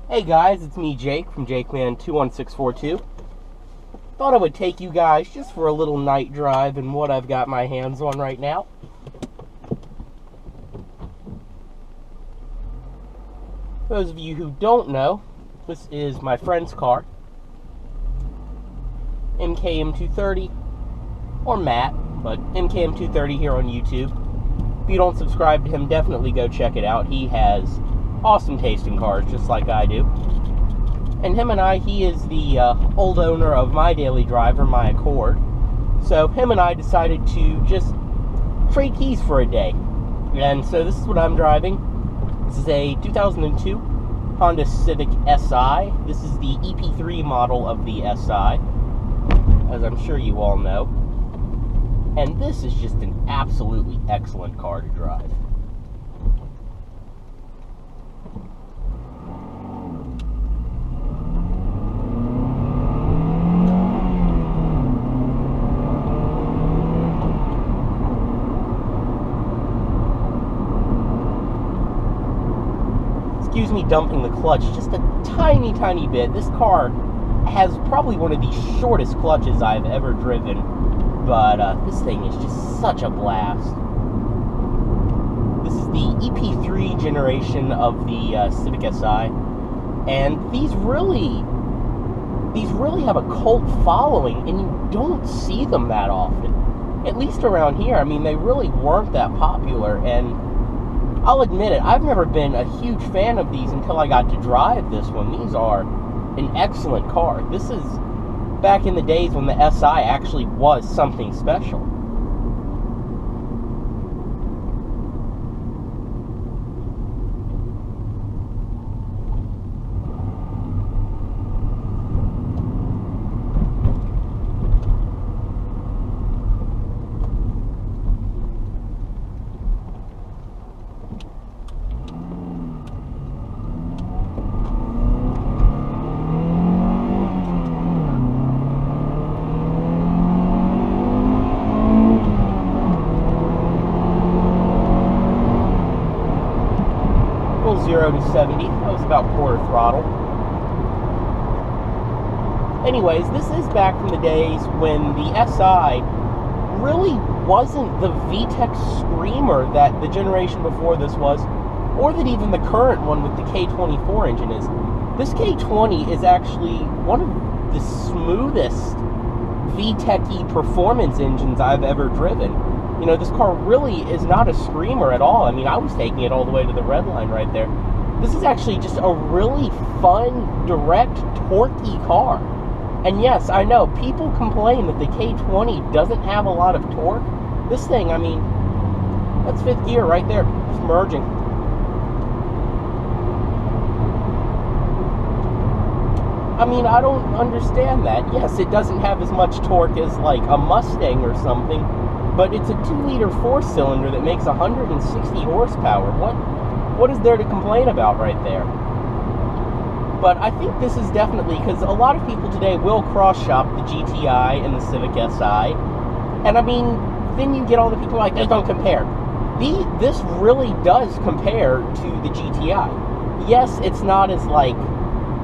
Hey guys, it's me Jake from JakeMan21642. Thought I would take you guys just for a little night drive in what I've got my hands on right now. Those of you who don't know, this is my friend's car, MKM230, or Matt, but MKM230 here on YouTube. If you don't subscribe to him, definitely go check it out. He has awesome taste in cars, just like I do. And him and he is the old owner of my daily driver, my Accord. So him and I decided to just trade keys for a day. And so this is what I'm driving. This is a 2002 Honda Civic Si. This is the EP3 model of the Si, as I'm sure you all know. And this is just an absolutely excellent car to drive. Excuse me dumping the clutch just a tiny bit. This car has probably one of the shortest clutches I've ever driven, but this thing is just such a blast. This is the EP3 generation of the Civic Si, and these really have a cult following, and you don't see them that often, at least around here. I mean, they really weren't that popular, and I'll admit it, I've never been a huge fan of these until I got to drive this one. These are an excellent car. This is back in the days when the Si actually was something special. Full 0 to 70, that was about quarter throttle. Anyways, this is back from the days when the Si really wasn't the VTEC screamer that the generation before this was, or that even the current one with the K24 engine is. This K20 is actually one of the smoothest VTEC-y performance engines I've ever driven. You know, this car really is not a screamer at all. I mean, I was taking it all the way to the red line right there. This is actually just a really fun, direct, torquey car. And yes, I know, people complain that the K20 doesn't have a lot of torque. This thing, I mean, that's fifth gear right there, just merging. I mean, I don't understand that. Yes, it doesn't have as much torque as, like, a Mustang or something, but it's a 2-liter 4-cylinder that makes 160 horsepower. What is there to complain about right there? But I think this is definitely, because a lot of people today will cross-shop the GTI and the Civic Si, and I mean, then you get all the people like, this don't compare. This really does compare to the GTI. Yes, it's not as, like,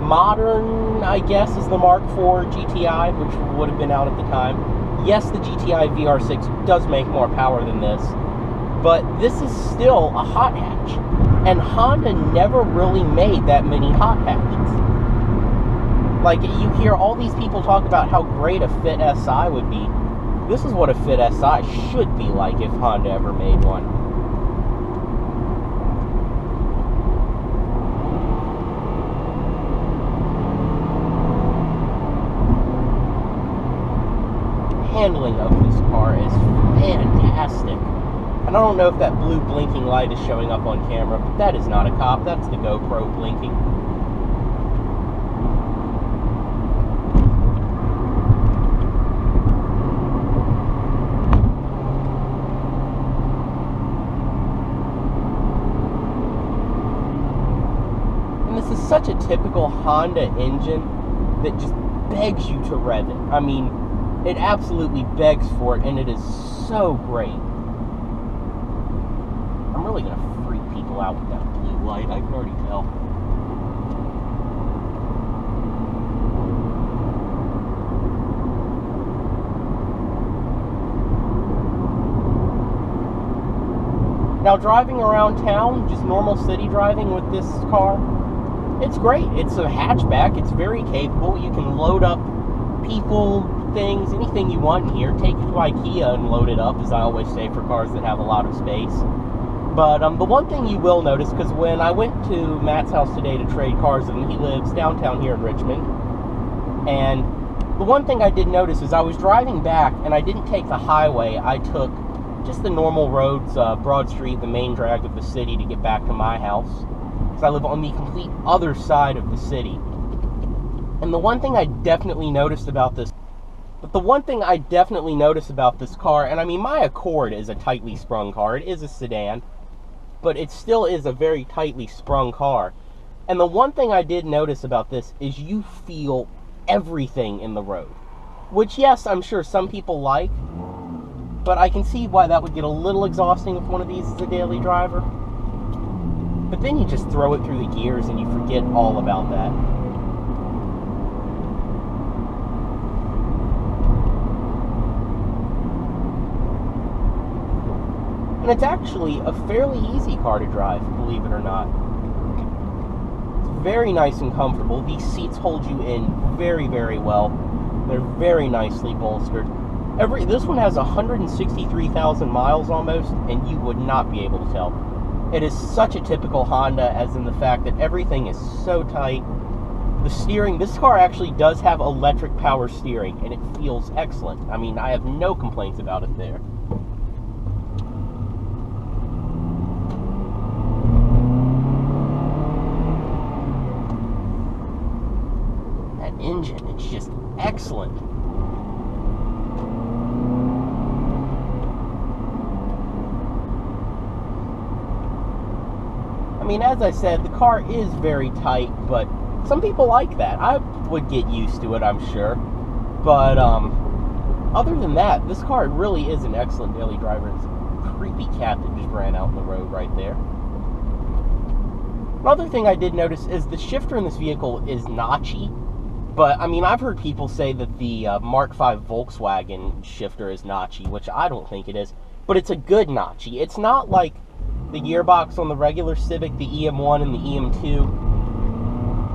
modern, I guess, as the Mark IV GTI, which would have been out at the time. Yes, the GTI VR6 does make more power than this, but this is still a hot hatch, and Honda never really made that many hot hatches. Like, you hear all these people talk about how great a fit Si would be. This is what a fit Si should be like if Honda ever made one. Handling of this car is fantastic. And I don't know if that blue blinking light is showing up on camera, but that is not a cop, that's the GoPro blinking. And this is such a typical Honda engine that just begs you to rev it. I mean, it absolutely begs for it, and it is so great. I'm really going to freak people out with that blue light, I can already tell. Now, driving around town, just normal city driving with this car, it's great. It's a hatchback. It's very capable. You can load up people, things, anything you want in here. Take it to IKEA and load it up, as I always say, for cars that have a lot of space. But the one thing you will notice, because when I went to Matt's house today to trade cars, and he lives downtown here in Richmond, and the one thing I did notice is I was driving back, and I didn't take the highway. I took just the normal roads, Broad Street, the main drag of the city, to get back to my house, because I live on the complete other side of the city. And the one thing I definitely noticed about this, car, and I mean, my Accord is a tightly sprung car. It is a sedan, but it still is a very tightly sprung car. And the one thing I did notice about this is you feel everything in the road, which, yes, I'm sure some people like, but I can see why that would get a little exhausting with one of these as a daily driver. But then you just throw it through the gears and you forget all about that. And it's actually a fairly easy car to drive, believe it or not. It's very nice and comfortable. These seats hold you in very, very well. They're very nicely bolstered. This one has 163,000 miles almost, and you would not be able to tell. It is such a typical Honda, as in the fact that everything is so tight. The steering, this car actually does have electric power steering, and it feels excellent. I mean, I have no complaints about it there. Engine, it's just excellent. I mean, as I said, the car is very tight, but some people like that. I would get used to it, I'm sure. But other than that, this car really is an excellent daily driver. It's a creepy cat that just ran out in the road right there. Another thing I did notice is the shifter in this vehicle is notchy. But, I mean, I've heard people say that the Mark V Volkswagen shifter is notchy, which I don't think it is. But it's a good notchy. It's not like the gearbox on the regular Civic, the EM1 and the EM2.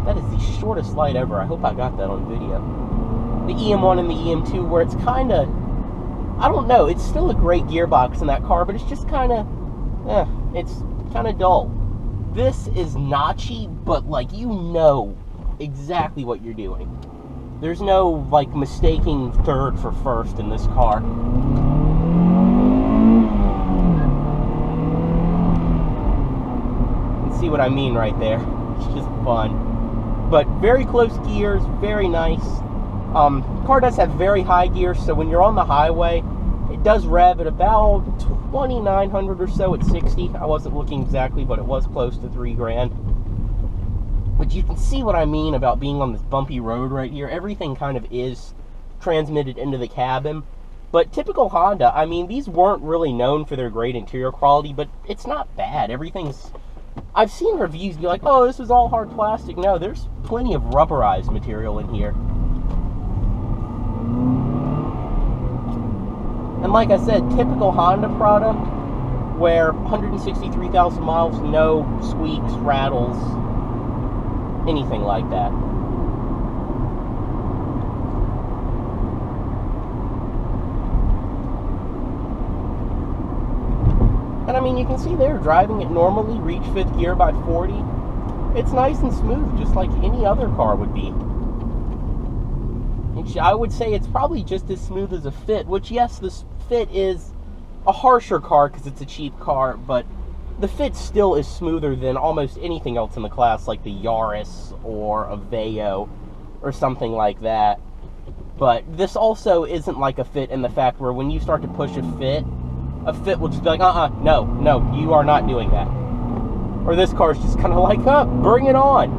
That is the shortest light ever. I hope I got that on video. The EM1 and the EM2, where it's kind of, I don't know, it's still a great gearbox in that car, but it's just kind of, it's kind of dull. This is notchy, but, like, you know exactly what you're doing. There's no, like, mistaking third for first in this car. You can see what I mean right there. It's just fun. But very close gears, very nice. The car does have very high gears, so when you're on the highway, it does rev at about 2,900 or so at 60. I wasn't looking exactly, but it was close to $3,000. But you can see what I mean about being on this bumpy road right here. Everything kind of is transmitted into the cabin. But typical Honda, I mean, these weren't really known for their great interior quality, but it's not bad. Everything's... I've seen reviews be like, oh, this is all hard plastic. No, there's plenty of rubberized material in here. And like I said, typical Honda product, where 163,000 miles, no squeaks, rattles, anything like that. And I mean, you can see they're driving it normally, reach 5th gear by 40. It's nice and smooth, just like any other car would be. I would say it's probably just as smooth as a Fit, which, yes, this Fit is a harsher car because it's a cheap car, but the Fit still is smoother than almost anything else in the class, like the Yaris or a Veo or something like that. But this also isn't like a Fit in the fact where when you start to push a Fit will just be like, no, you are not doing that. Or this car is just kind of like, bring it on.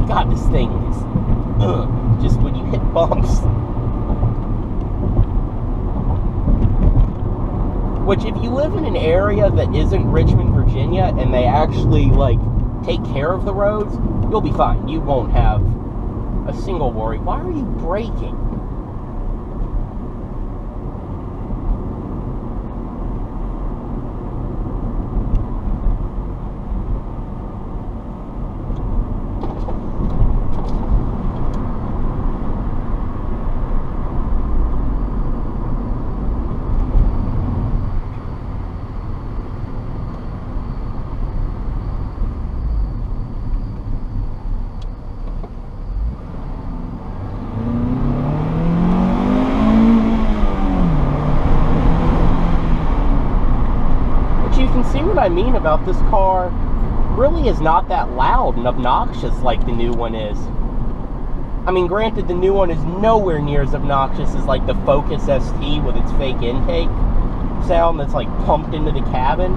God, this thing is, just when you hit bumps. Which, if you live in an area that isn't Richmond, Virginia, and they actually, like, take care of the roads, you'll be fine. You won't have a single worry. Why are you braking? I mean about this car really is not that loud and obnoxious like the new one is. I mean, granted, the new one is nowhere near as obnoxious as like the Focus ST with its fake intake sound that's like pumped into the cabin.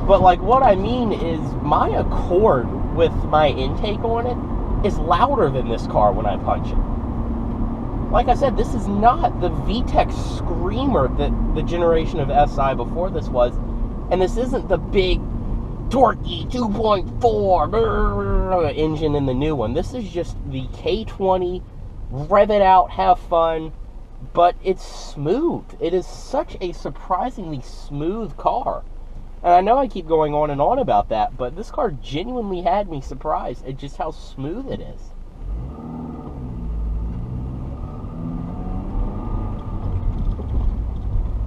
But like what I mean is my Accord with my intake on it is louder than this car when I punch it. Like I said, this is not the VTEC screamer that the generation of SI before this was, and this isn't the big torquey 2.4 engine in the new one. This is just the K20, rev it out, have fun, but it's smooth. It is such a surprisingly smooth car. And I know I keep going on and on about that, but this car genuinely had me surprised at just how smooth it is.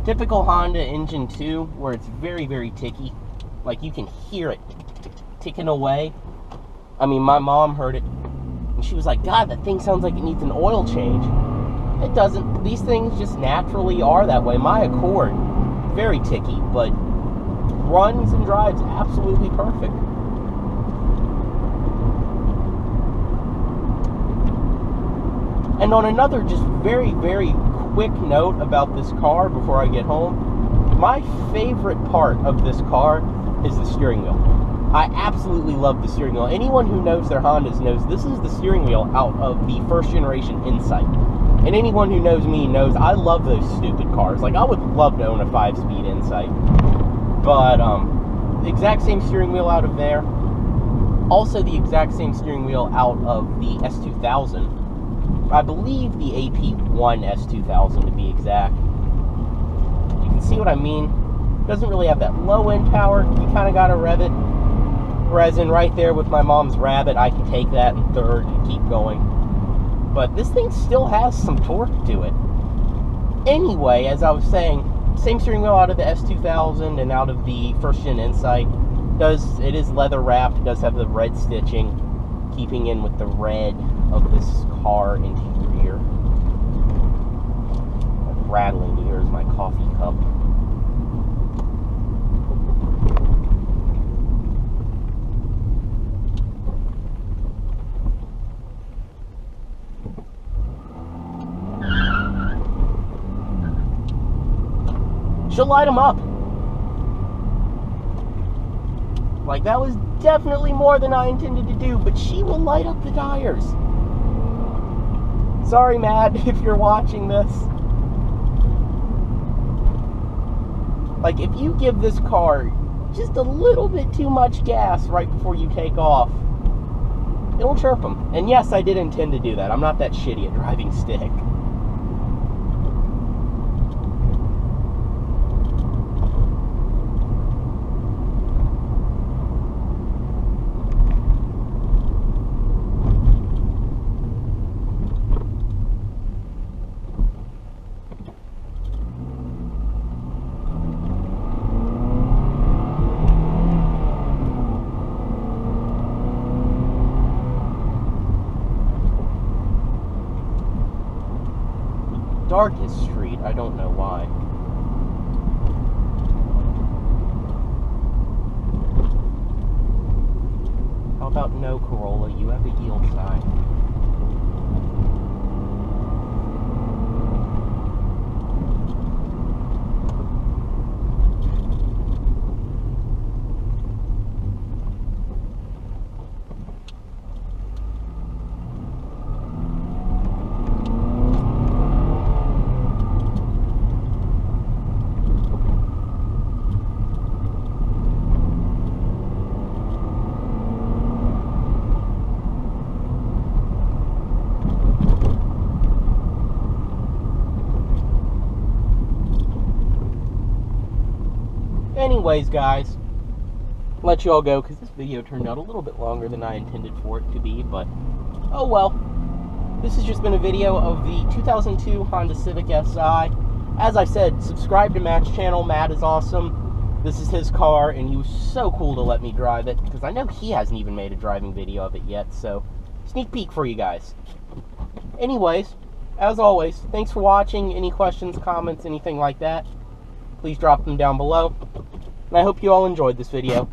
Typical Honda engine too, where it's very, very ticky. Like you can hear it ticking away. I mean, my mom heard it and she was like, God, that thing sounds like it needs an oil change. It doesn't. These things just naturally are that way. My Accord, very ticky, but runs and drives absolutely perfect. And on another just very, very quick note about this car before I get home, my favorite part of this car is the steering wheel. I absolutely love the steering wheel. Anyone who knows their Hondas knows this is the steering wheel out of the first generation Insight. And anyone who knows me knows I love those stupid cars. Like, I would love to own a 5-speed Insight. But, the exact same steering wheel out of there. Also the exact same steering wheel out of the S2000. I believe the AP1 S2000 to be exact. You can see what I mean. It doesn't really have that low end power. You kind of got to rev it. Whereas in right there with my mom's Rabbit, I can take that in third and keep going. But this thing still has some torque to it. Anyway, as I was saying, same steering wheel out of the S2000 and out of the first gen Insight. It is leather wrapped. It does have the red stitching, keeping in with the red of this car interior. That rattling here is my coffee cup. She'll light them up. Like, that was definitely more than I intended to do, but she will light up the tires. Sorry, Matt, if you're watching this. Like, if you give this car just a little bit too much gas right before you take off, it'll chirp them. And yes, I did intend to do that. I'm not that shitty at driving stick. Darkest street, I don't know why. How about no Corolla? You have a yield sign. Anyways, guys, let you all go because this video turned out a little bit longer than I intended for it to be, but oh well. This has just been a video of the 2002 Honda Civic Si. As I said, subscribe to Matt's channel. Matt is awesome. This is his car, and he was so cool to let me drive it because I know he hasn't even made a driving video of it yet, so sneak peek for you guys. Anyways, as always, thanks for watching. Any questions, comments, anything like that, please drop them down below. And I hope you all enjoyed this video.